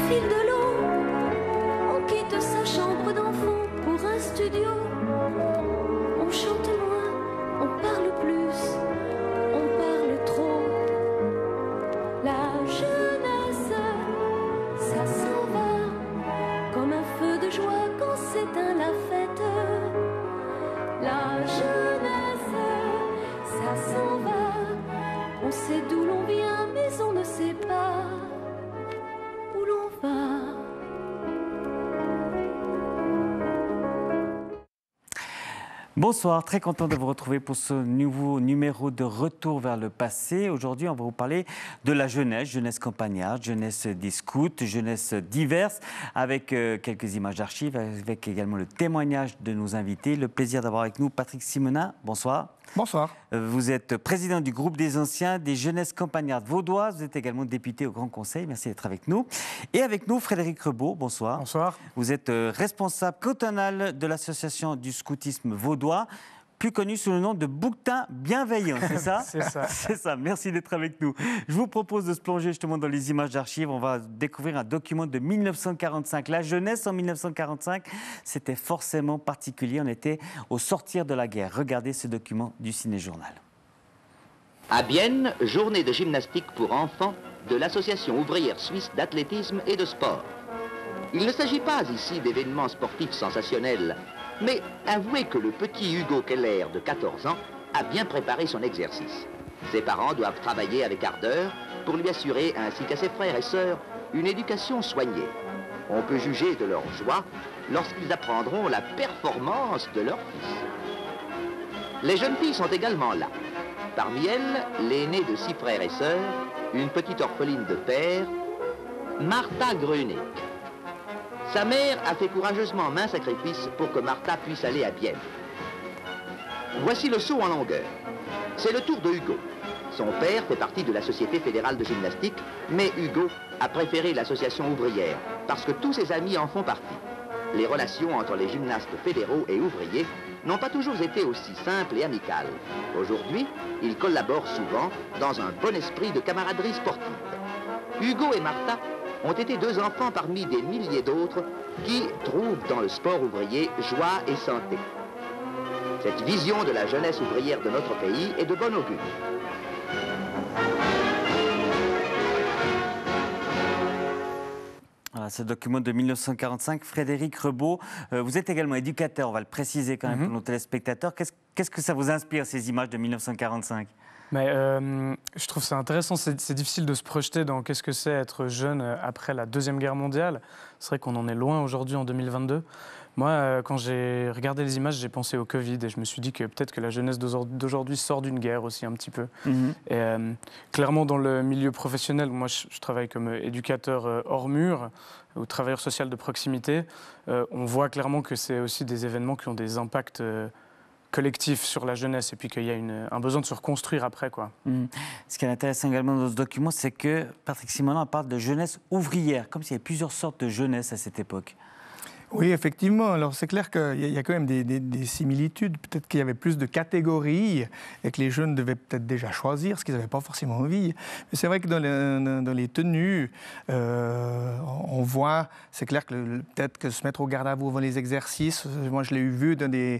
fil de l'eau, on quitte sa chambre d'enfant pour un studio. On chante moins, on parle plus, on parle trop. La jeunesse, ça s'en va, comme un feu de joie quand s'éteint la fête. La jeunesse, ça s'en va, on sait d'où l'on vient mais on ne sait pas où l'on va. Bonsoir, très content de vous retrouver pour ce nouveau numéro de Retour vers le passé. Aujourd'hui, on va vous parler de la jeunesse, jeunesse campagnarde, jeunesse des scouts, jeunesse diverse, avec quelques images d'archives, avec également le témoignage de nos invités. Le plaisir d'avoir avec nous Patrick Simonin. Bonsoir. Bonsoir. Vous êtes président du groupe des anciens des jeunesses campagnardes vaudoises. Vous êtes également député au Grand Conseil. Merci d'être avec nous. Et avec nous, Frédéric Rebaud. Bonsoir. Bonsoir. Vous êtes responsable cantonal de l'association du scoutisme vaudois, plus connu sous le nom de Bouquetin Bienveillant, c'est ça? C'est ça. C'est ça, merci d'être avec nous. Je vous propose de se plonger justement dans les images d'archives. On va découvrir un document de 1945. La jeunesse en 1945, c'était forcément particulier. On était au sortir de la guerre. Regardez ce document du Ciné-Journal. À Bienne, journée de gymnastique pour enfants de l'Association ouvrière suisse d'athlétisme et de sport. Il ne s'agit pas ici d'événements sportifs sensationnels, mais avouez que le petit Hugo Keller de 14 ans a bien préparé son exercice. Ses parents doivent travailler avec ardeur pour lui assurer, ainsi qu'à ses frères et sœurs, une éducation soignée. On peut juger de leur joie lorsqu'ils apprendront la performance de leur fils. Les jeunes filles sont également là. Parmi elles, l'aînée de 6 frères et sœurs, une petite orpheline de père, Martha Grönig. Sa mère a fait courageusement main sacrifice pour que Martha puisse aller à Bienne. Voici le saut en longueur. C'est le tour de Hugo. Son père fait partie de la Société fédérale de gymnastique, mais Hugo a préféré l'association ouvrière, parce que tous ses amis en font partie. Les relations entre les gymnastes fédéraux et ouvriers n'ont pas toujours été aussi simples et amicales. Aujourd'hui, ils collaborent souvent dans un bon esprit de camaraderie sportive. Hugo et Martha ont été 2 enfants parmi des milliers d'autres qui trouvent dans le sport ouvrier joie et santé. Cette vision de la jeunesse ouvrière de notre pays est de bon augure. Voilà, ce document de 1945, Frédéric Rebaud, vous êtes également éducateur, on va le préciser quand même pour nos téléspectateurs. Qu'est-ce que ça vous inspire, ces images de 1945 ? Mais je trouve ça intéressant, c'est difficile de se projeter dans qu'est-ce que c'est être jeune après la Deuxième Guerre mondiale. C'est vrai qu'on en est loin aujourd'hui en 2022. Moi, quand j'ai regardé les images, j'ai pensé au Covid et je me suis dit que peut-être que la jeunesse d'aujourd'hui sort d'une guerre aussi un petit peu. Et clairement, dans le milieu professionnel, moi je travaille comme éducateur hors mur ou travailleur social de proximité. On voit clairement que c'est aussi des événements qui ont des impacts collectif sur la jeunesse et puis qu'il y a un besoin de se reconstruire après, quoi. Ce qui est intéressant également dans ce document, c'est que Patrick Simonin parle de jeunesse ouvrière, comme s'il y avait plusieurs sortes de jeunesse à cette époque. Oui, effectivement. Alors, c'est clair qu'il y a quand même des similitudes. Peut-être qu'il y avait plus de catégories et que les jeunes devaient peut-être déjà choisir ce qu'ils n'avaient pas forcément envie. Mais c'est vrai que dans les tenues, on voit, c'est clair que peut-être que se mettre au garde à vous avant les exercices, moi je l'ai vu dans des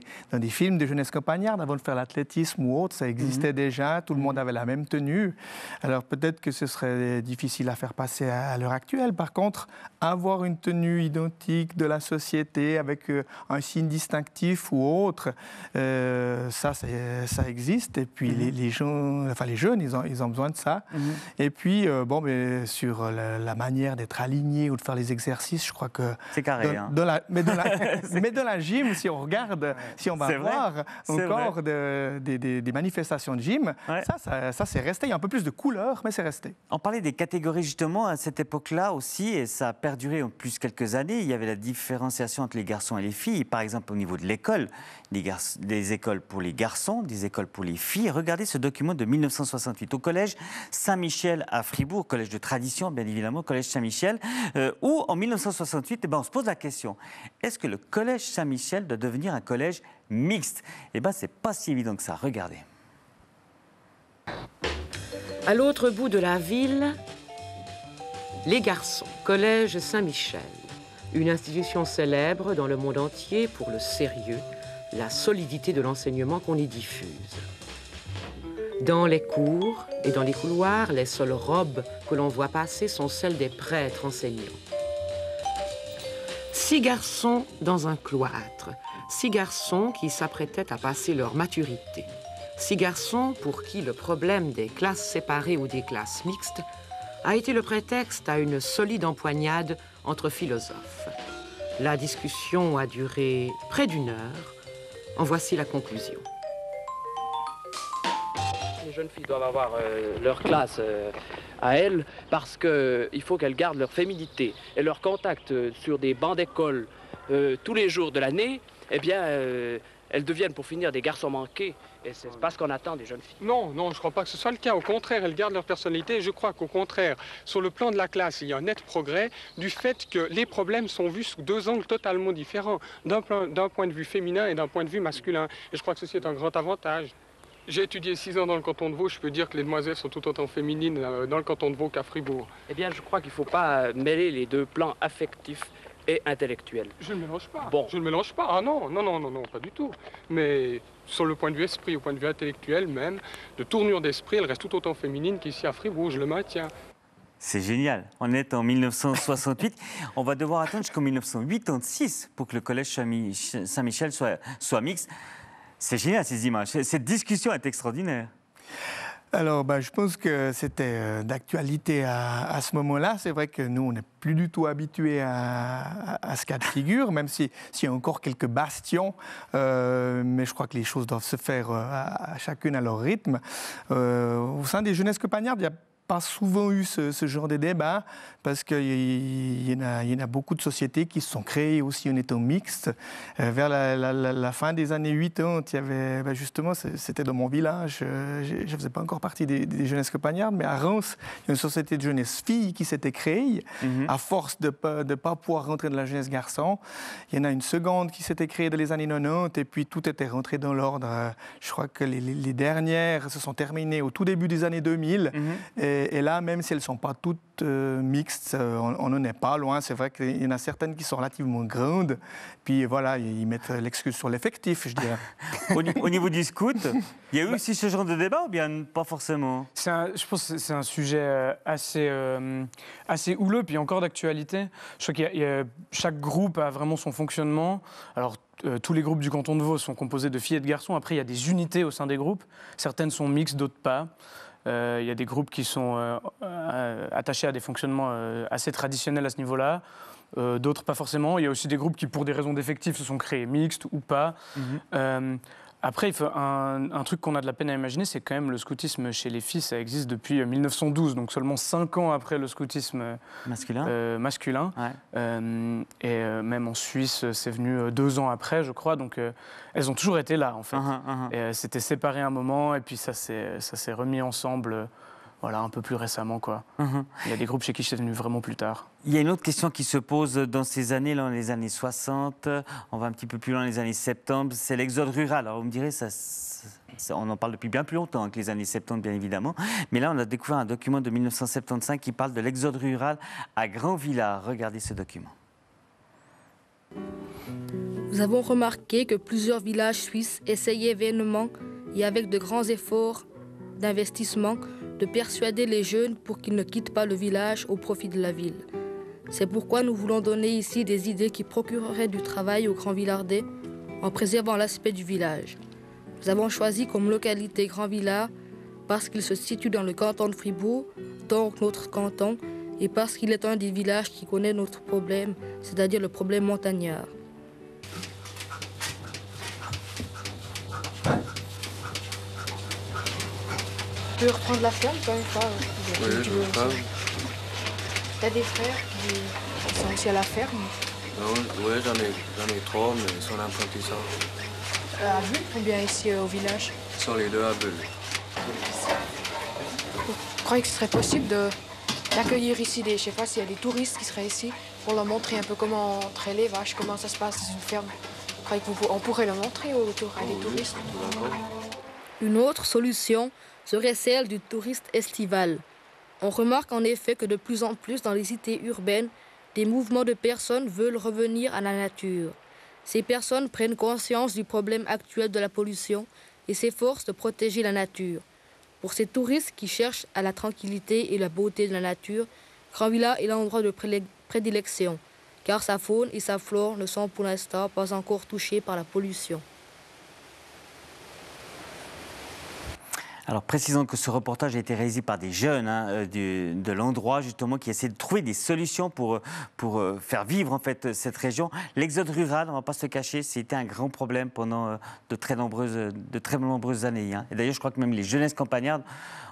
films de jeunesse campagnarde, avant de faire l'athlétisme ou autre, ça existait déjà, tout le monde avait la même tenue. Alors peut-être que ce serait difficile à faire passer à l'heure actuelle. Par contre, avoir une tenue identique de la société avec un signe distinctif ou autre, ça existe. Et puis les jeunes, ils ont besoin de ça. Et puis, sur la manière d'être aligné ou de faire les exercices, je crois que... C'est carré. Mais dans la gym, si on regarde, si on va voir encore des manifestations de gym, ça c'est resté. Il y a un peu plus de couleur, mais c'est resté. On parlait des catégories justement à cette époque-là aussi, et ça a perduré en plus quelques années. Il y avait la différenciation entre les garçons et les filles. Par exemple, au niveau de l'école, des écoles pour les garçons, des écoles pour les filles. Regardez ce document de 1968 au collège Saint-Michel à Fribourg, collège de tradition, bien évidemment, collège Saint-Michel, où en 1968, on se pose la question, est-ce que le collège Saint-Michel doit devenir un collège mixte? C'est pas si évident que ça. Regardez. À l'autre bout de la ville, Les garçons, Collège Saint-Michel, une institution célèbre dans le monde entier pour le sérieux, la solidité de l'enseignement qu'on y diffuse. Dans les cours et dans les couloirs, les seules robes que l'on voit passer sont celles des prêtres enseignants. 6 garçons dans un cloître, 6 garçons qui s'apprêtaient à passer leur maturité. 6 garçons pour qui le problème des classes séparées ou des classes mixtes a été le prétexte à une solide empoignade entre philosophes. La discussion a duré près d'1 heure. En voici la conclusion. Les jeunes filles doivent avoir leur classe à elles parce qu'il faut qu'elles gardent leur féminité et leur contact sur des bancs d'école tous les jours de l'année. Eh bien, elles deviennent pour finir des garçons manqués. Et c'est pas ce qu'on attend des jeunes filles. Non, non, je ne crois pas que ce soit le cas. Au contraire, elles gardent leur personnalité. Et je crois qu'au contraire, sur le plan de la classe, il y a un net progrès du fait que les problèmes sont vus sous 2 angles totalement différents, d'un point de vue féminin et d'un point de vue masculin. Et je crois que ceci est un grand avantage. J'ai étudié 6 ans dans le canton de Vaud. Je peux dire que les demoiselles sont tout autant féminines dans le canton de Vaud qu'à Fribourg. Eh bien, je crois qu'il ne faut pas mêler les 2 plans affectifs et intellectuels. Je ne mélange pas. Bon. Je ne mélange pas. Ah non, non, non, non, non, pas du tout. Mais sur le point de vue esprit, au point de vue intellectuel même, de tournure d'esprit, elle reste tout autant féminine qu'ici à Fribourg, je le maintiens. C'est génial. On est en 1968. On va devoir attendre jusqu'en 1986 pour que le collège Saint-Michel soit mixte. C'est génial, ces images. Cette discussion est extraordinaire. Alors, je pense que c'était d'actualité à ce moment-là. C'est vrai que nous, on n'est plus du tout habitués à ce cas de figure, même s'il y a encore quelques bastions. Mais je crois que les choses doivent se faire à chacune à leur rythme. Au sein des jeunesses campagnardes, il y a pas souvent eu ce genre de débat parce qu'il y en a beaucoup de sociétés qui se sont créées aussi en étant mixtes. Vers la fin des années 80, il y avait, justement, c'était dans mon village, je ne faisais pas encore partie des jeunesses campagnardes, mais à Reims, il y a une société de jeunesse filles qui s'était créée. À force de ne pas pouvoir rentrer dans la jeunesse garçon, il y en a une seconde qui s'était créée dans les années 90 et puis tout était rentré dans l'ordre. Je crois que les dernières se sont terminées au tout début des années 2000. Et là, même si elles ne sont pas toutes mixtes, on n'en est pas loin. C'est vrai qu'il y en a certaines qui sont relativement grandes. Puis voilà, ils mettent l'excuse sur l'effectif, je dirais. Au niveau du scout, il y a eu aussi ce genre de débat ou bien pas forcément? Je pense que c'est un sujet assez houleux, puis encore d'actualité. Je crois que chaque groupe a vraiment son fonctionnement. Alors, tous les groupes du canton de Vaud sont composés de filles et de garçons. Après, il y a des unités au sein des groupes. Certaines sont mixtes, d'autres pas. Il y a des groupes qui sont attachés à des fonctionnements assez traditionnels à ce niveau-là. D'autres pas forcément. Il y a aussi des groupes qui, pour des raisons d'effectifs, se sont créés mixtes ou pas. Après, il faut un truc qu'on a de la peine à imaginer, c'est quand même le scoutisme chez les filles, ça existe depuis 1912, donc seulement 5 ans après le scoutisme masculin. Ouais. Et même en Suisse, c'est venu 2 ans après, je crois, donc elles ont toujours été là, en fait. Et c'était séparé un moment, et puis ça s'est remis ensemble. Voilà, un peu plus récemment, quoi. Il y a des groupes chez qui c'est venu vraiment plus tard. Il y a une autre question qui se pose dans ces années, là, dans les années 60, on va un petit peu plus loin, les années 70, c'est l'exode rural. Alors, vous me direz, on en parle depuis bien plus longtemps que les années 70, bien évidemment. Mais là, on a découvert un document de 1975 qui parle de l'exode rural à Grand-Villard. Regardez ce document. Nous avons remarqué que plusieurs villages suisses essayaient vainement et avec de grands efforts d'investissement de persuader les jeunes pour qu'ils ne quittent pas le village au profit de la ville. C'est pourquoi nous voulons donner ici des idées qui procureraient du travail aux Grands-Villardais en préservant l'aspect du village. Nous avons choisi comme localité Grand-Villard parce qu'il se situe dans le canton de Fribourg, donc notre canton, et parce qu'il est un des villages qui connaît notre problème, c'est-à-dire le problème montagnard. Tu veux reprendre la ferme, toi, une fois? Oui, je veux pas. T'as des frères qui sont aussi à la ferme? Oui, j'en ai 3, mais ils sont en apprentissage. À Bulle ou bien ici au village? Ils sont les 2 à Bulle. Vous croyez que ce serait possible d'accueillir ici je sais pas s'il y a des touristes qui seraient ici pour leur montrer un peu comment on traite les vaches, comment ça se passe dans une ferme? Vous croyez qu'on pourrait leur montrer autour à des touristes? Une autre solution serait celle du touriste estival. On remarque en effet que de plus en plus dans les cités urbaines, des mouvements de personnes veulent revenir à la nature. Ces personnes prennent conscience du problème actuel de la pollution et s'efforcent de protéger la nature. Pour ces touristes qui cherchent à la tranquillité et la beauté de la nature, Grand Villa est l'endroit de prédilection, car sa faune et sa flore ne sont pour l'instant pas encore touchées par la pollution. Alors précisons que ce reportage a été réalisé par des jeunes de l'endroit justement qui essaient de trouver des solutions pour faire vivre en fait cette région. L'exode rural, on ne va pas se le cacher, c'était un grand problème pendant de très nombreuses années. Et d'ailleurs je crois que même les jeunesses campagnardes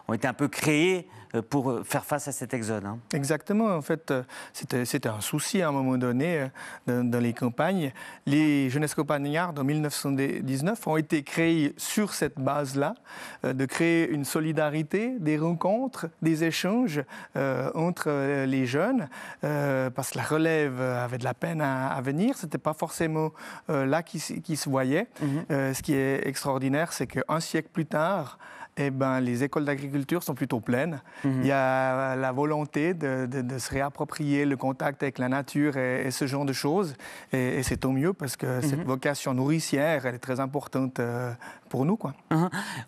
ont été un peu créées pour faire face à cet exode. Exactement, en fait, c'était un souci à un moment donné dans les campagnes. Les jeunesses campagnardes en 1919 ont été créées sur cette base-là, de créer une solidarité, des rencontres, des échanges entre les jeunes, parce que la relève avait de la peine à venir, c'était pas forcément là qui se voyait. Ce qui est extraordinaire, c'est qu'un siècle plus tard, les écoles d'agriculture sont plutôt pleines. Il y a la volonté de se réapproprier le contact avec la nature et ce genre de choses. Et c'est tant mieux parce que cette vocation nourricière, elle est très importante pour nous, quoi.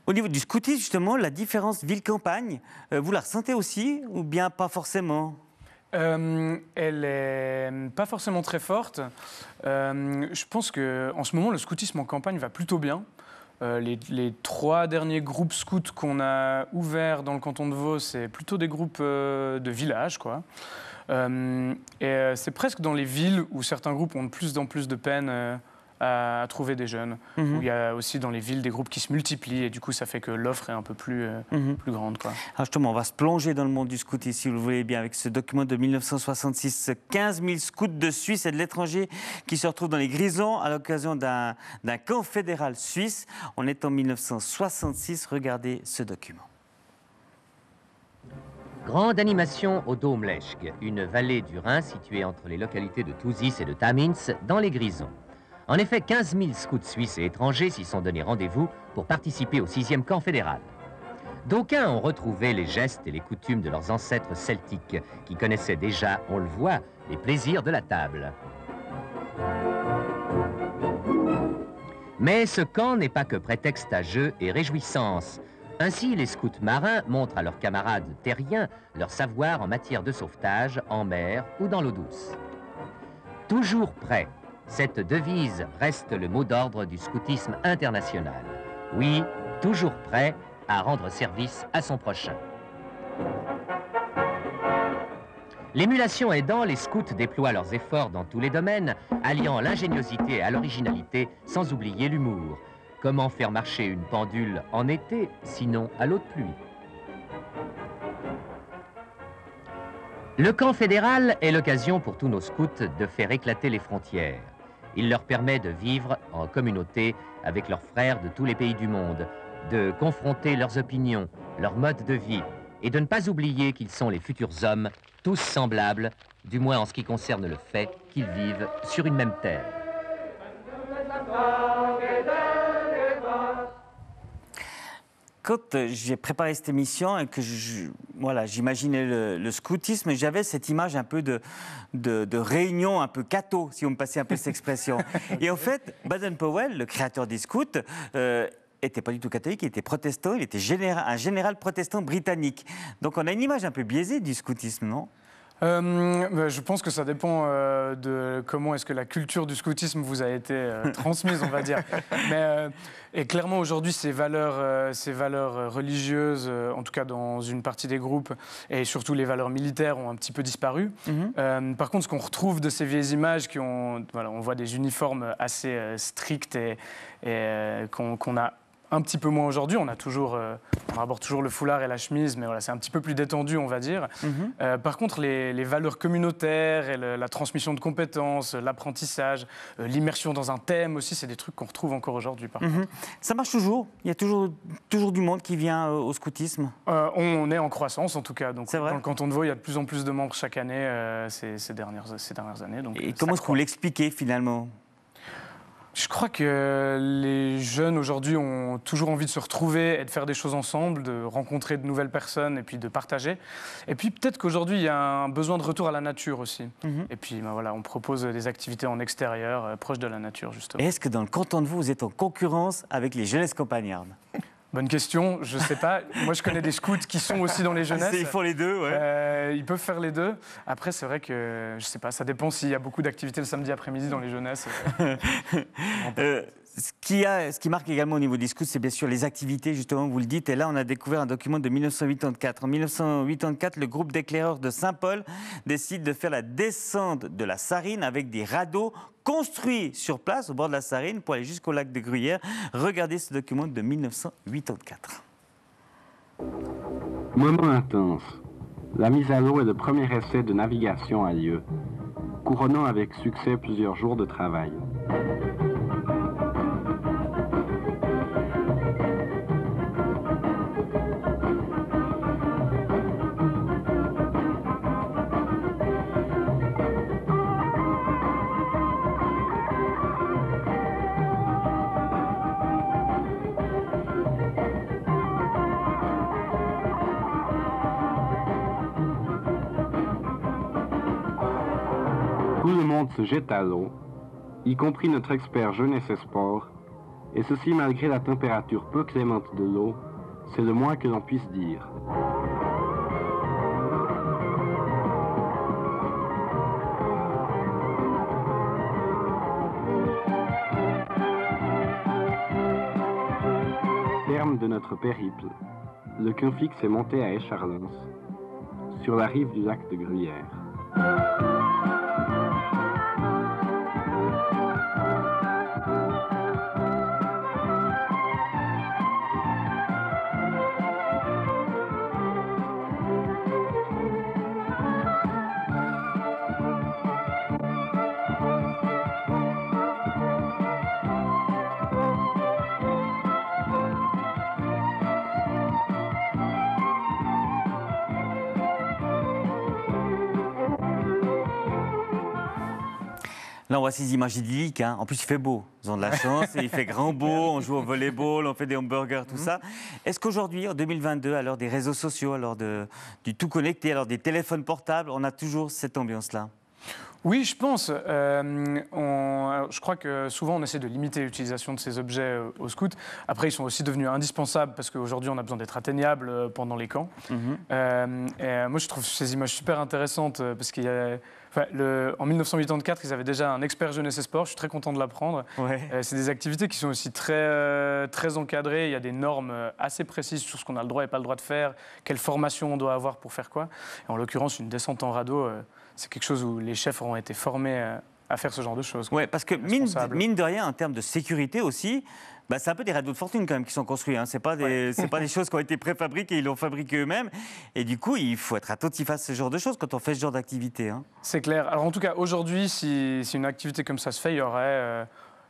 Au niveau du scoutisme, justement, la différence ville-campagne, vous la ressentez aussi ou bien pas forcément ? Elle n'est pas forcément très forte. Je pense qu'en ce moment, le scoutisme en campagne va plutôt bien. Les 3 derniers groupes scouts qu'on a ouverts dans le canton de Vaud, c'est plutôt des groupes de villages, quoi. Et c'est presque dans les villes où certains groupes ont de plus en plus de peine à trouver des jeunes. Où il y a aussi dans les villes des groupes qui se multiplient et du coup ça fait que l'offre est un peu plus grande, quoi. Alors justement, on va se plonger dans le monde du scoutisme, si vous le voulez bien, avec ce document de 1966. 15 000 scouts de Suisse et de l'étranger qui se retrouvent dans les Grisons à l'occasion d'un camp fédéral suisse. On est en 1966. Regardez ce document. Grande animation au Dôme-Leschg, une vallée du Rhin située entre les localités de Thusis et de Tamins, dans les Grisons. En effet, 15 000 scouts suisses et étrangers s'y sont donné rendez-vous pour participer au 6e camp fédéral. D'aucuns ont retrouvé les gestes et les coutumes de leurs ancêtres celtiques, qui connaissaient déjà, on le voit, les plaisirs de la table. Mais ce camp n'est pas que prétexte à jeu et réjouissance. Ainsi, les scouts marins montrent à leurs camarades terriens leur savoir en matière de sauvetage en mer ou dans l'eau douce. Toujours prêt. Cette devise reste le mot d'ordre du scoutisme international. Oui, toujours prêt à rendre service à son prochain. L'émulation aidant, les scouts déploient leurs efforts dans tous les domaines, alliant l'ingéniosité à l'originalité, sans oublier l'humour. Comment faire marcher une pendule en été, sinon à l'eau de pluie? Le camp fédéral est l'occasion pour tous nos scouts de faire éclater les frontières. Il leur permet de vivre en communauté avec leurs frères de tous les pays du monde, de confronter leurs opinions, leur mode de vie, et de ne pas oublier qu'ils sont les futurs hommes, tous semblables, du moins en ce qui concerne le fait qu'ils vivent sur une même terre. Quand j'ai préparé cette émission et que j'imaginais le scoutisme, j'avais cette image un peu de réunion un peu catho, si vous me passez un peu cette expression. Et en fait, Baden-Powell, le créateur des scouts, n'était pas du tout catholique, il était protestant, il était un général protestant britannique. Donc on a une image un peu biaisée du scoutisme, non ? Je pense que ça dépend de comment est-ce que la culture du scoutisme vous a été transmise, on va dire. Et clairement, aujourd'hui, ces valeurs religieuses, en tout cas dans une partie des groupes, et surtout les valeurs militaires, ont un petit peu disparu. Par contre, ce qu'on retrouve de ces vieilles images, on voit des uniformes assez stricts et qu'on a un petit peu moins aujourd'hui. On aborde toujours le foulard et la chemise, mais voilà, c'est un petit peu plus détendu, on va dire. Par contre, les valeurs communautaires et la transmission de compétences, l'apprentissage, l'immersion dans un thème aussi, c'est des trucs qu'on retrouve encore aujourd'hui. Par contre. Ça marche toujours? Il y a toujours du monde qui vient au scoutisme? On est en croissance, en tout cas. Donc, c'est vrai. Dans le canton de Vaud, il y a de plus en plus de membres chaque année ces dernières années. Donc, et comment est-ce que vous l'expliquez, finalement? Je crois que les jeunes aujourd'hui ont toujours envie de se retrouver et de faire des choses ensemble, de rencontrer de nouvelles personnes et puis de partager. Et puis peut-être qu'aujourd'hui, il y a un besoin de retour à la nature aussi. Et puis ben voilà, on propose des activités en extérieur, proches de la nature justement. Et est-ce que dans le canton de Vaud, vous êtes en concurrence avec les jeunesses campagnardes? Bonne question, je ne sais pas. Moi, je connais des scouts qui sont aussi dans les jeunesses. Ils font les deux, ouais. Ils peuvent faire les deux. Après, c'est vrai que, je ne sais pas, ça dépend s'il y a beaucoup d'activités le samedi après-midi dans les jeunesses. Ce qui marque également au niveau des scouts, c'est bien sûr les activités, justement, vous le dites. Et là, on a découvert un document de 1984. En 1984, le groupe d'éclaireurs de Saint-Paul décide de faire la descente de la Sarine avec des radeaux construits sur place, au bord de la Sarine, pour aller jusqu'au lac de Gruyère. Regardez ce document de 1984. Moment intense. La mise à l'eau et le premier essai de navigation a lieu, couronnant avec succès plusieurs jours de travail. Tout le monde se jette à l'eau, y compris notre expert jeunesse et sport, et ceci malgré la température peu clémente de l'eau, c'est le moins que l'on puisse dire. Terme de notre périple, le camp fixe est monté à Écharlens, sur la rive du lac de Gruyère. Là, on voit ces images idylliques. Hein. En plus, il fait beau. Ils ont de la chance. Il fait grand beau. On joue au volleyball, on fait des hamburgers, tout ça. Est-ce qu'aujourd'hui, en 2022, à l'heure des réseaux sociaux, à l'heure du tout connecté, à l'heure des téléphones portables, on a toujours cette ambiance-là? Oui, je pense. Je crois que souvent, on essaie de limiter l'utilisation de ces objets aux scouts. Après, ils sont aussi devenus indispensables parce qu'aujourd'hui, on a besoin d'être atteignable pendant les camps. Moi, je trouve ces images super intéressantes parce qu'il y a... en 1984, ils avaient déjà un expert jeunesse et sport. Je suis très content de l'apprendre. C'est des activités qui sont aussi très encadrées. Il y a des normes assez précises sur ce qu'on a le droit et pas le droit de faire, quelle formation on doit avoir pour faire quoi. Et en l'occurrence, une descente en radeau, c'est quelque chose où les chefs auront été formés à faire ce genre de choses. Oui, parce que mine de rien, en termes de sécurité aussi, bah, c'est un peu des radeaux de fortune quand même qui sont construits. Hein. C'est pas des choses qui ont été préfabriquées, ils l'ont fabriqué eux-mêmes. Et du coup, il faut être attentif à ce genre de choses quand on fait ce genre d'activité. Hein. C'est clair. Alors en tout cas, aujourd'hui, si une activité comme ça se fait, il y aurait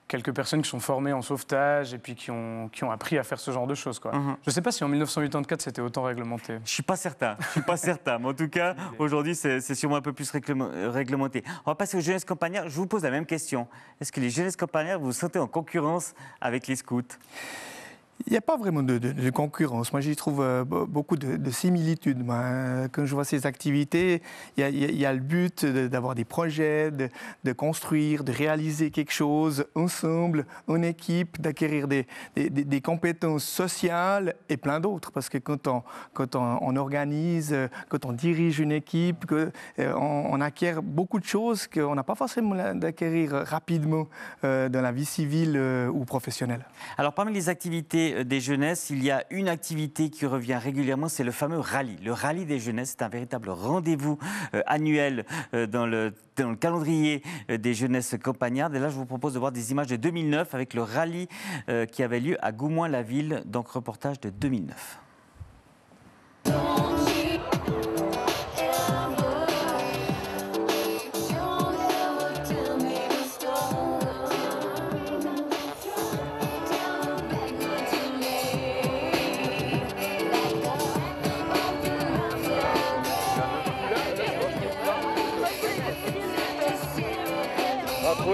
quelques personnes qui sont formées en sauvetage et puis qui ont appris à faire ce genre de choses. Quoi. Je ne sais pas si en 1984, c'était autant réglementé. Je ne suis pas certain. Mais en tout cas, aujourd'hui, c'est sûrement un peu plus réglementé. On va passer aux jeunesses campagnardes. Je vous pose la même question. Est-ce que les jeunesses campagnardes, vous vous sentez en concurrence avec les scouts ? Il n'y a pas vraiment de concurrence. Moi, j'y trouve beaucoup de similitudes. Moi, quand je vois ces activités, il y a le but d'avoir des projets, de construire, de réaliser quelque chose ensemble, en équipe, d'acquérir des compétences sociales et plein d'autres. Parce que quand on organise, quand on dirige une équipe, on acquiert beaucoup de choses qu'on n'a pas forcément d'acquérir rapidement dans la vie civile ou professionnelle. Alors, parmi les activités des jeunesses, il y a une activité qui revient régulièrement, c'est le fameux rallye. Le rallye des jeunesses, c'est un véritable rendez-vous annuel dans le calendrier des jeunesses campagnardes. Et là, je vous propose de voir des images de 2009 avec le rallye qui avait lieu à Goumoin-la-Ville, donc reportage de 2009.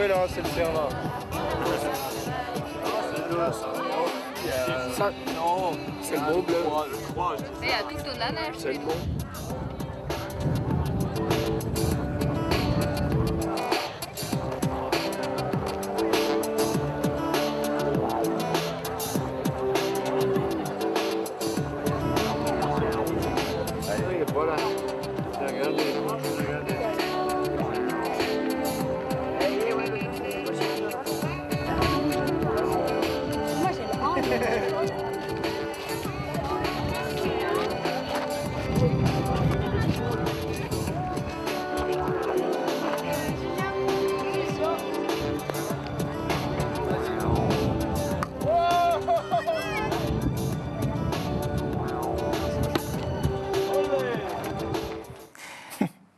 Là, c'est le serment. Ça, non, c'est le mot bleu. Mais à tout de la neige. C'est le mot. Allez, voilà. Regardez. Moi, j'ai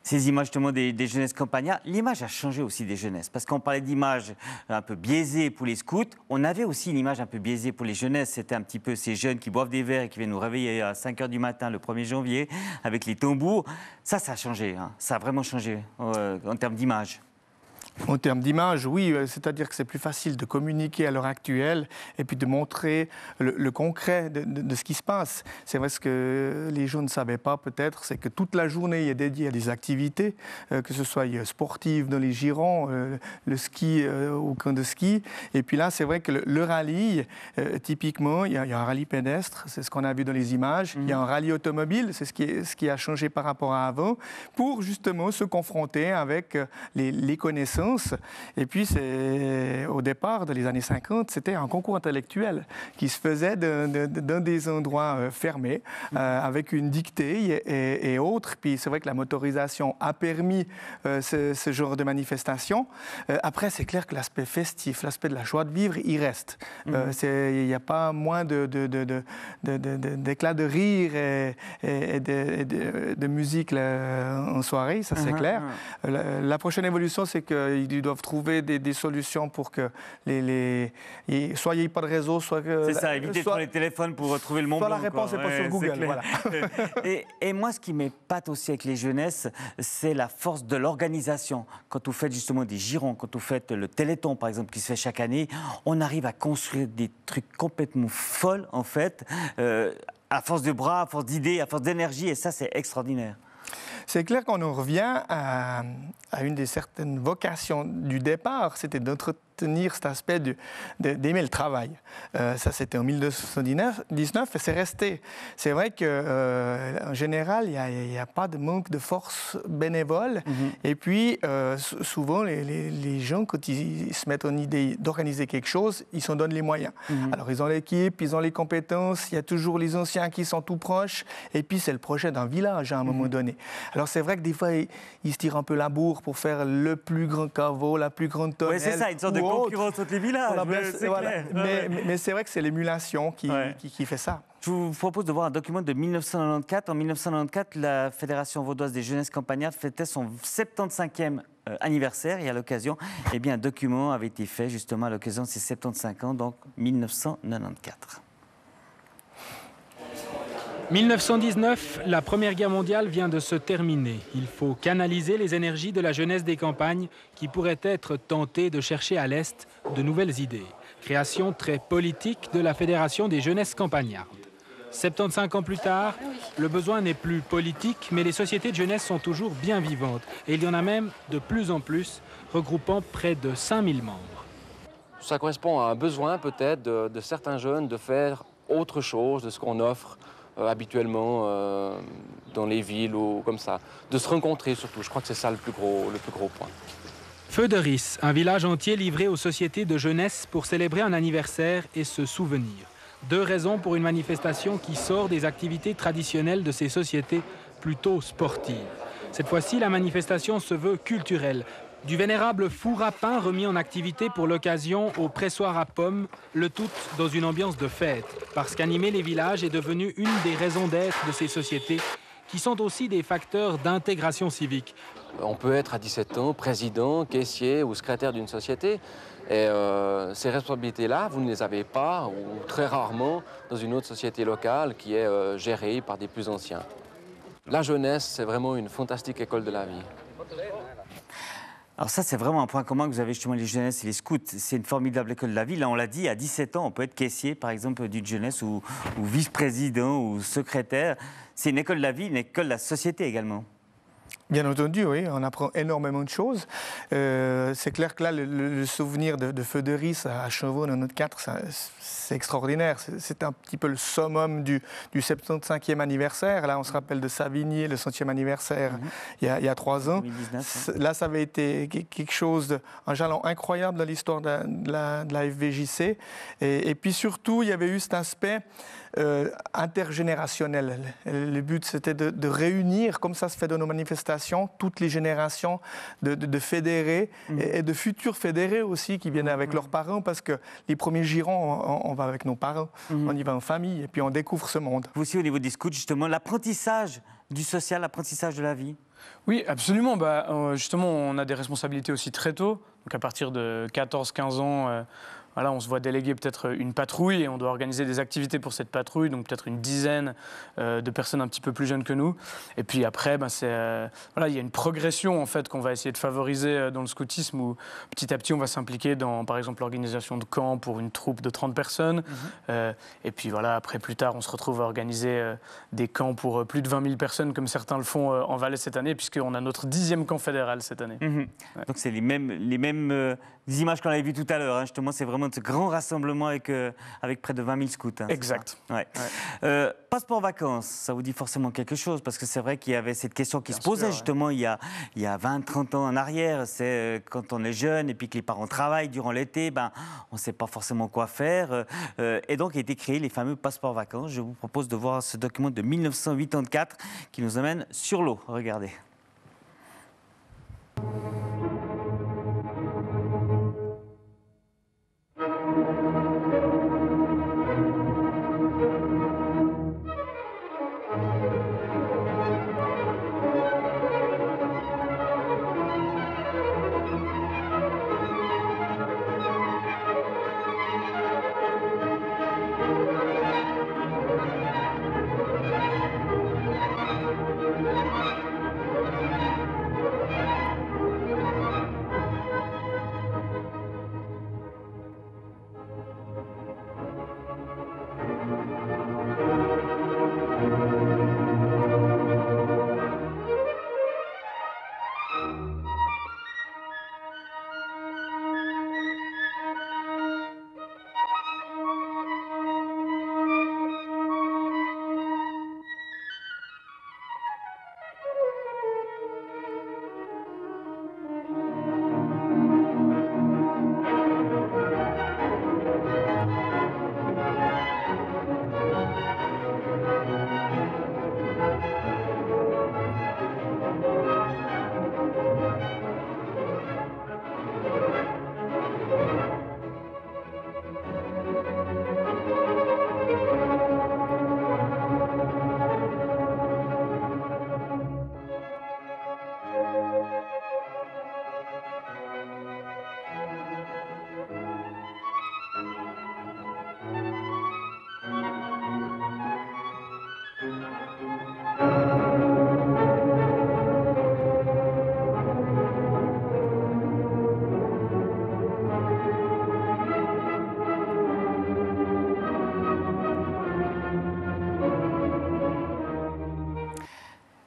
Ces images justement des jeunesses campagnardes, l'image a changé aussi des jeunesses. Parce qu'on parlait d'image un peu biaisée pour les scouts, on avait aussi une image un peu biaisée pour les jeunesses. C'était un petit peu ces jeunes qui boivent des verres et qui viennent nous réveiller à 5 h du matin le 1er janvier avec les tambours. Ça a changé, hein. Ça a vraiment changé en termes d'image. En termes d'image, oui, c'est-à-dire que c'est plus facile de communiquer à l'heure actuelle et puis de montrer le concret de ce qui se passe. C'est vrai, ce que les gens ne savaient pas peut-être, c'est que toute la journée est dédiée à des activités, que ce soit sportives dans les girons, le ski au camp de ski. Et puis là, c'est vrai que le rallye, typiquement, il y a un rallye pédestre, c'est ce qu'on a vu dans les images. Il y a un rallye automobile, c'est ce qui a changé par rapport à avant, pour justement se confronter avec les connaissances. Et puis, au départ, dans les années 50, c'était un concours intellectuel qui se faisait dans des endroits fermés, avec une dictée et autres. Puis c'est vrai que la motorisation a permis ce genre de manifestation. Après, c'est clair que l'aspect festif, l'aspect de la joie de vivre, il reste. Il n'y a pas moins d'éclats de rire et de musique en soirée, ça c'est clair. La prochaine évolution, c'est que ils doivent trouver des solutions pour que soit il n'y ait pas de réseau, soit que... C'est ça, éviter de prendre les téléphones pour retrouver le Mont Blanc. Soit la réponse n'est pas sur Google, voilà. Et moi, ce qui m'épate aussi avec les jeunesses, c'est la force de l'organisation. Quand vous faites justement des girons, quand vous faites le Téléthon, par exemple, qui se fait chaque année, on arrive à construire des trucs complètement folles, en fait, à force de bras, à force d'idées, à force d'énergie, et ça, c'est extraordinaire. C'est clair qu'on en revient à une des certaines vocations du départ, c'était d'entretenir cet aspect d'aimer le travail. Ça, c'était en 1919 et c'est resté. C'est vrai qu'en général, il n'y a pas de manque de force bénévole. Et puis, souvent, les gens, quand ils se mettent en idée d'organiser quelque chose, ils s'en donnent les moyens. Alors, ils ont l'équipe, ils ont les compétences, il y a toujours les anciens qui sont tout proches. Et puis, c'est le projet d'un village à un moment donné. Alors, c'est vrai que des fois, ils se tirent un peu la bourre pour faire le plus grand caveau, la plus grande tonnelle. Oui, c'est ça, une sorte de concurrence entre les villages. Voilà, mais c'est vrai que c'est l'émulation qui fait ça. Je vous propose de voir un document de 1994. En 1994, la Fédération vaudoise des jeunesses campagnardes fêtait son 75e anniversaire et à l'occasion, eh bien, un document avait été fait justement à l'occasion de ses 75 ans, donc 1994. 1919, la Première Guerre mondiale vient de se terminer. Il faut canaliser les énergies de la jeunesse des campagnes qui pourrait être tentée de chercher à l'Est de nouvelles idées. Création très politique de la Fédération des jeunesses campagnardes. 75 ans plus tard, le besoin n'est plus politique, mais les sociétés de jeunesse sont toujours bien vivantes. Et il y en a même de plus en plus, regroupant près de 5000 membres. Ça correspond à un besoin peut-être de certains jeunes de faire autre chose de ce qu'on offre habituellement dans les villes ou comme ça. De se rencontrer surtout, je crois que c'est ça le plus gros point. Feu de Ris, un village entier livré aux sociétés de jeunesse pour célébrer un anniversaire et se souvenir. 2 raisons pour une manifestation qui sort des activités traditionnelles de ces sociétés plutôt sportives. Cette fois-ci, la manifestation se veut culturelle. Du vénérable four à pain remis en activité pour l'occasion au pressoir à pommes, le tout dans une ambiance de fête, parce qu'animer les villages est devenu une des raisons d'être de ces sociétés, qui sont aussi des facteurs d'intégration civique. On peut être à 17 ans président, caissier ou secrétaire d'une société, et ces responsabilités-là, vous ne les avez pas, ou très rarement, dans une autre société locale qui est gérée par des plus anciens. La jeunesse, c'est vraiment une fantastique école de la vie. Alors ça, c'est vraiment un point commun que vous avez justement les jeunesses et les scouts. C'est une formidable école de la vie. Là, on l'a dit, à 17 ans, on peut être caissier, par exemple, d'une jeunesse ou vice-président ou secrétaire. C'est une école de la vie, une école de la société également. Bien entendu, oui, on apprend énormément de choses. C'est clair que là, le souvenir de Feu de Ris à Chevaux dans notre cadre, c'est extraordinaire. C'est un petit peu le summum du 75e anniversaire. Là, on se rappelle de Savigny, le 100e anniversaire, il y a 3 ans. 2019, là, ça avait été quelque chose, un jalon incroyable dans l'histoire de la FVJC. Et puis surtout, il y avait eu cet aspect intergénérationnel. Le but, c'était de réunir, comme ça se fait dans nos manifestations, toutes les générations de fédérés et de futurs fédérés aussi qui viennent avec leurs parents, parce que les premiers girons, on va avec nos parents, on y va en famille et puis on découvre ce monde. Vous aussi, au niveau des scouts, justement, l'apprentissage du social, l'apprentissage de la vie. Oui, absolument. Justement, on a des responsabilités aussi très tôt. Donc à partir de 14-15 ans, voilà, on se voit déléguer peut-être une patrouille et on doit organiser des activités pour cette patrouille, donc peut-être une dizaine de personnes un petit peu plus jeunes que nous. Et puis après, voilà, il y a une progression en fait qu'on va essayer de favoriser dans le scoutisme où petit à petit on va s'impliquer dans, par exemple, l'organisation de camps pour une troupe de 30 personnes. Et puis voilà, après plus tard, on se retrouve à organiser des camps pour plus de 20 000 personnes comme certains le font en Valais cette année, puisqu'on a notre 10e camp fédéral cette année. Ouais. Donc c'est les mêmes images qu'on avait vues tout à l'heure. Hein. Justement, c'est vraiment ce grand rassemblement avec près de 20 000 scouts. Hein, exact. Ouais. Ouais. Passeport vacances, ça vous dit forcément quelque chose, parce que c'est vrai qu'il y avait cette question qui se posait justement il y a 20-30 ans en arrière. C'est quand on est jeune et puis que les parents travaillent durant l'été, on ne sait pas forcément quoi faire. Et donc a été créé les fameux passeports vacances. Je vous propose de voir ce document de 1984 qui nous amène sur l'eau. Regardez.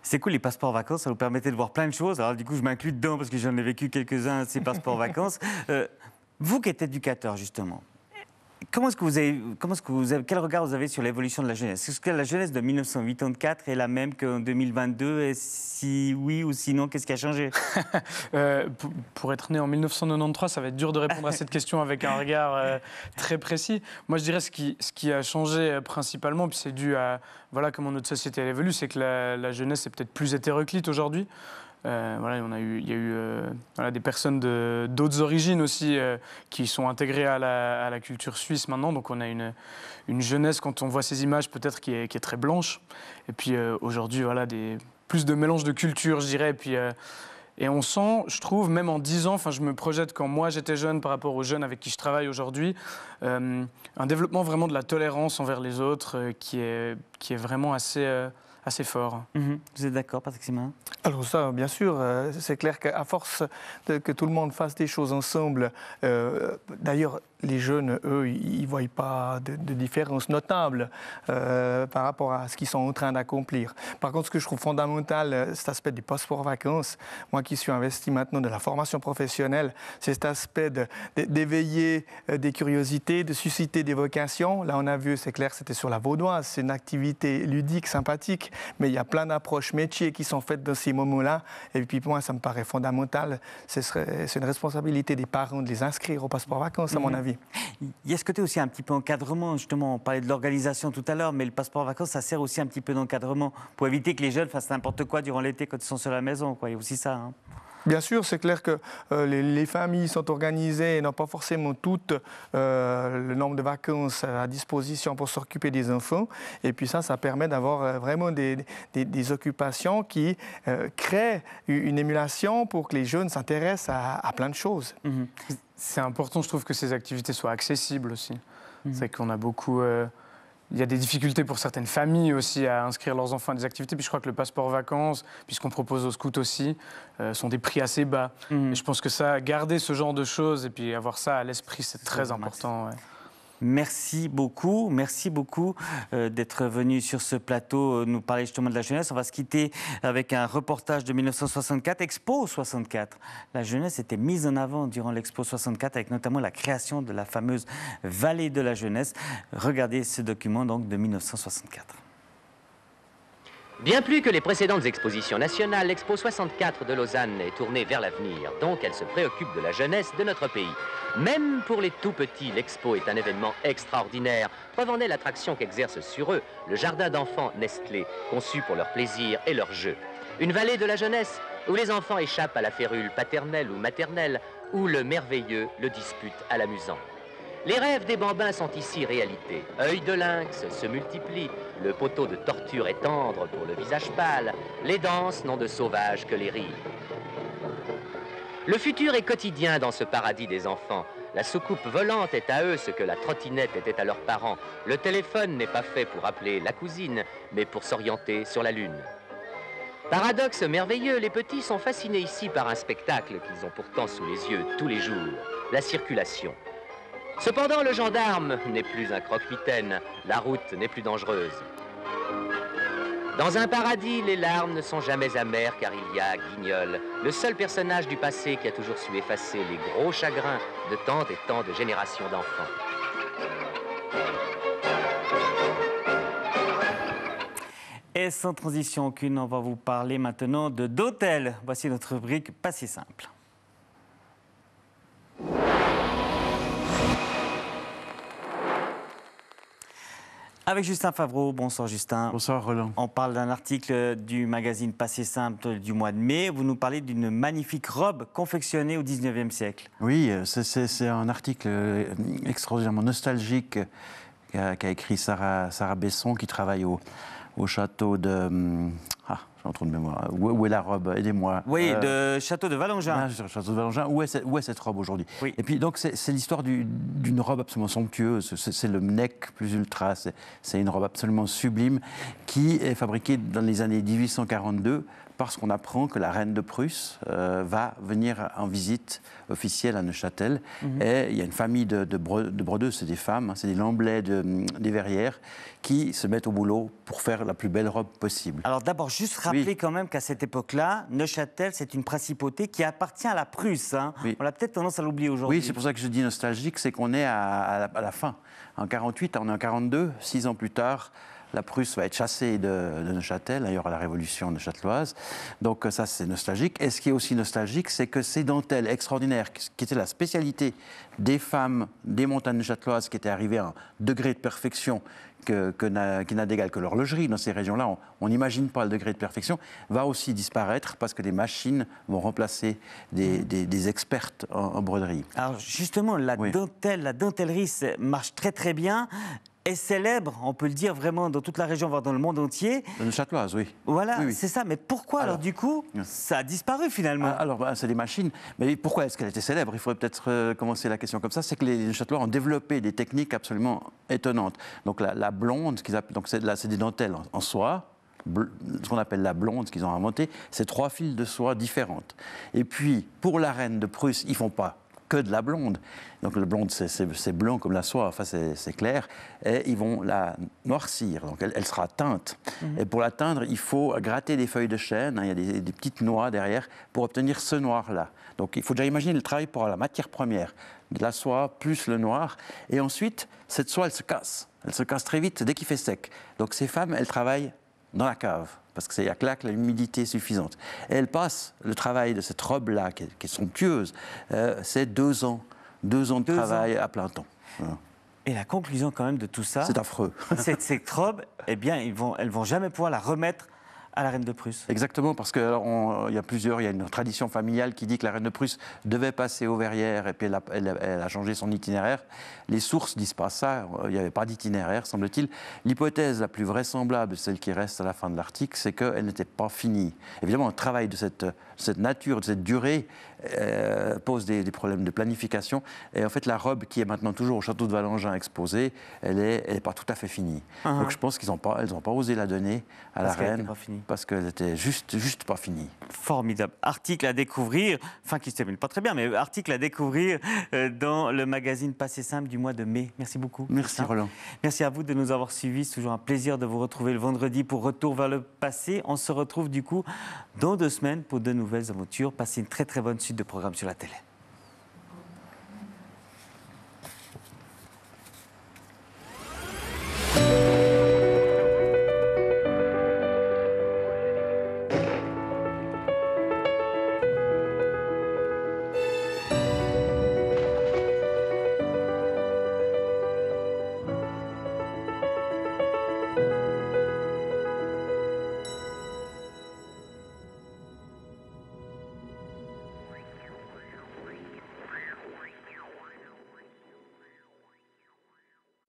C'est cool, les passeports vacances, ça vous permettait de voir plein de choses. Alors du coup, je m'inclus dedans parce que j'en ai vécu quelques-uns, ces passeports vacances. Vous qui êtes éducateur, justement, quel regard vous avez sur l'évolution de la jeunesse? Est-ce que la jeunesse de 1984 est la même qu'en 2022? Et si oui ou sinon, qu'est-ce qui a changé? Pour être né en 1993, ça va être dur de répondre à cette question avec un regard très précis. Moi, je dirais ce qui a changé principalement, puis c'est dû à comment notre société elle évolue, c'est que la jeunesse est peut-être plus hétéroclite aujourd'hui. Il y a eu des personnes d'autres origines aussi qui sont intégrées à la culture suisse maintenant. Donc on a une jeunesse, quand on voit ces images, peut-être qui est très blanche. Et puis aujourd'hui, plus de mélange de cultures, je dirais. Et on sent, je trouve, même en 10 ans, je me projette quand moi j'étais jeune par rapport aux jeunes avec qui je travaille aujourd'hui, un développement vraiment de la tolérance envers les autres qui est vraiment assez fort. Vous êtes d'accord, Patrick Simin? Alors ça, bien sûr, c'est clair qu'à force que tout le monde fasse des choses ensemble, d'ailleurs, les jeunes, eux, ils ne voient pas de différence notable par rapport à ce qu'ils sont en train d'accomplir. Par contre, ce que je trouve fondamental, cet aspect des passeports vacances, moi qui suis investi maintenant de la formation professionnelle, c'est cet aspect d'éveiller des curiosités, de susciter des vocations. Là, on a vu, c'est clair, c'était sur la Vaudoise, c'est une activité ludique, sympathique, mais il y a plein d'approches métiers qui sont faites dans ces moments-là. Et puis pour moi, ça me paraît fondamental. C'est une responsabilité des parents de les inscrire au passeport vacances, à mon avis. Il y a ce côté aussi un petit peu encadrement, justement, on parlait de l'organisation tout à l'heure, mais le passeport vacances, ça sert aussi un petit peu d'encadrement pour éviter que les jeunes fassent n'importe quoi durant l'été quand ils sont sur la maison, quoi. Il y a aussi ça. Hein. Bien sûr, c'est clair que les familles sont organisées et n'ont pas forcément toutes le nombre de vacances à disposition pour s'occuper des enfants. Et puis ça permet d'avoir vraiment des occupations qui créent une émulation pour que les jeunes s'intéressent à plein de choses. C'est important, je trouve, que ces activités soient accessibles aussi. C'est qu'on a beaucoup... Il y a des difficultés pour certaines familles aussi à inscrire leurs enfants à des activités. Puis je crois que le passeport vacances, puisqu'on propose aux scouts aussi, sont des prix assez bas. Et je pense que ça, garder ce genre de choses et puis avoir ça à l'esprit, c'est très important. Ouais. Merci beaucoup d'être venu sur ce plateau nous parler justement de la jeunesse. On va se quitter avec un reportage de 1964, Expo 64. La jeunesse était mise en avant durant l'Expo 64 avec notamment la création de la fameuse Vallée de la jeunesse. Regardez ce document donc de 1964. Bien plus que les précédentes expositions nationales, l'Expo 64 de Lausanne est tournée vers l'avenir. Donc elle se préoccupe de la jeunesse de notre pays. Même pour les tout-petits, l'Expo est un événement extraordinaire. Preuve en est l'attraction qu'exerce sur eux le jardin d'enfants Nestlé, conçu pour leur plaisir et leur jeu. Une vallée de la jeunesse où les enfants échappent à la férule paternelle ou maternelle, où le merveilleux le dispute à l'amusant. Les rêves des bambins sont ici réalité. Œil de lynx se multiplient, le poteau de torture est tendre pour le visage pâle, les danses n'ont de sauvage que les rires. Le futur est quotidien dans ce paradis des enfants. La soucoupe volante est à eux ce que la trottinette était à leurs parents. Le téléphone n'est pas fait pour appeler la cousine, mais pour s'orienter sur la lune. Paradoxe merveilleux, les petits sont fascinés ici par un spectacle qu'ils ont pourtant sous les yeux tous les jours, la circulation. Cependant, le gendarme n'est plus un croque-mitaine, la route n'est plus dangereuse. Dans un paradis, les larmes ne sont jamais amères car il y a Guignol, le seul personnage du passé qui a toujours su effacer les gros chagrins de tant et tant de générations d'enfants. Et sans transition aucune, on va vous parler maintenant de d'hôtel. Voici notre rubrique Pas si simple. Avec Justin Favreau. Bonsoir Justin. Bonsoir Roland. On parle d'un article du magazine Passé Simple du mois de mai. Vous nous parlez d'une magnifique robe confectionnée au 19e siècle. Oui, c'est un article extraordinairement nostalgique qu'a écrit Sarah Besson, qui travaille au château de... j'ai un trou de mémoire. Où est la robe? Aidez-moi. Oui, de château de Vallongin. Château de Vallongin. Où est cette robe aujourd'hui? Oui. Et puis, donc, c'est l'histoire d'une robe absolument somptueuse. C'est le Mneck plus ultra. C'est une robe absolument sublime qui est fabriquée dans les années 1842 parce qu'on apprend que la reine de Prusse va venir en visite officielle à Neuchâtel. Et il y a une famille de brodeuses, c'est des femmes, hein, c'est des Lamblais des Verrières, qui se mettent au boulot pour faire la plus belle robe possible. Alors d'abord, juste rappeler quand même qu'à cette époque-là, Neuchâtel, c'est une principauté qui appartient à la Prusse. Hein. Oui. On a peut-être tendance à l'oublier aujourd'hui. Oui, c'est pour ça que je dis nostalgique, c'est qu'on est à la fin. En 48, on est en 42, 6 ans plus tard. La Prusse va être chassée de Neuchâtel, il y aura la révolution neuchâteloise. Donc ça, c'est nostalgique. Et ce qui est aussi nostalgique, c'est que ces dentelles extraordinaires, qui étaient la spécialité des femmes des montagnes neuchâteloises, qui étaient arrivées à un degré de perfection qui n'a d'égal que l'horlogerie dans ces régions-là, on n'imagine pas le degré de perfection, va aussi disparaître parce que des machines vont remplacer des expertes en broderie. Alors justement, la dentelle, la dentellerie marche très très bien. Est célèbre, on peut le dire vraiment dans toute la région, voire dans le monde entier. Dans le Châteloise, oui. Voilà, oui. c'est ça. Mais pourquoi alors du coup, ça a disparu finalement? Alors, c'est des machines. Mais pourquoi est-ce qu'elle était célèbre? Il faudrait peut-être commencer la question comme ça. C'est que les Châtelois ont développé des techniques absolument étonnantes. Donc la blonde, c'est des dentelles en soie. ce qu'on appelle la blonde, ce qu'ils ont inventé, c'est 3 fils de soie différentes. Et puis, pour la reine de Prusse, ils ne font pas que de la blonde. Donc le blonde, c'est blanc comme la soie, enfin c'est clair. Et ils vont la noircir, donc elle sera teinte. Et pour la teindre, il faut gratter des feuilles de chêne, hein, il y a des petites noix derrière, pour obtenir ce noir-là. Donc il faut déjà imaginer le travail pour la matière première, de la soie plus le noir. Et ensuite, cette soie, elle se casse. Elle se casse très vite dès qu'il fait sec. Donc ces femmes, elles travaillent dans la cave, parce qu'il y a là que l'humidité suffisante. Et elle passe le travail de cette robe-là, qui est somptueuse, c'est 2 ans. 2 ans de travail à plein temps. Voilà. Et la conclusion quand même de tout ça... C'est affreux. Cette robe, eh bien, elles vont jamais pouvoir la remettre à la reine de Prusse. Exactement, parce qu'il y a une tradition familiale qui dit que la reine de Prusse devait passer aux Verrières et puis elle a changé son itinéraire. Les sources disent pas ça, il n'y avait pas d'itinéraire, semble-t-il. L'hypothèse la plus vraisemblable, celle qui reste à la fin de l'article, c'est qu'elle n'était pas finie. Évidemment, le travail de cette nature, de cette durée, pose des problèmes de planification. Et en fait, la robe qui est maintenant toujours au château de Valangin exposée, elle est pas tout à fait finie. Donc je pense qu'elles n'ont pas osé la donner à la reine. Parce qu'elle était juste pas finie. Formidable. Article à découvrir, enfin qui se termine pas très bien, mais article à découvrir dans le magazine Passé Simple du mois de mai. Merci beaucoup. Merci Roland. Merci à vous de nous avoir suivis. C'est toujours un plaisir de vous retrouver le vendredi pour Retour vers le passé. On se retrouve du coup dans 2 semaines pour de nouvelles aventures. Passez une très très bonne suite de programmes sur la télé.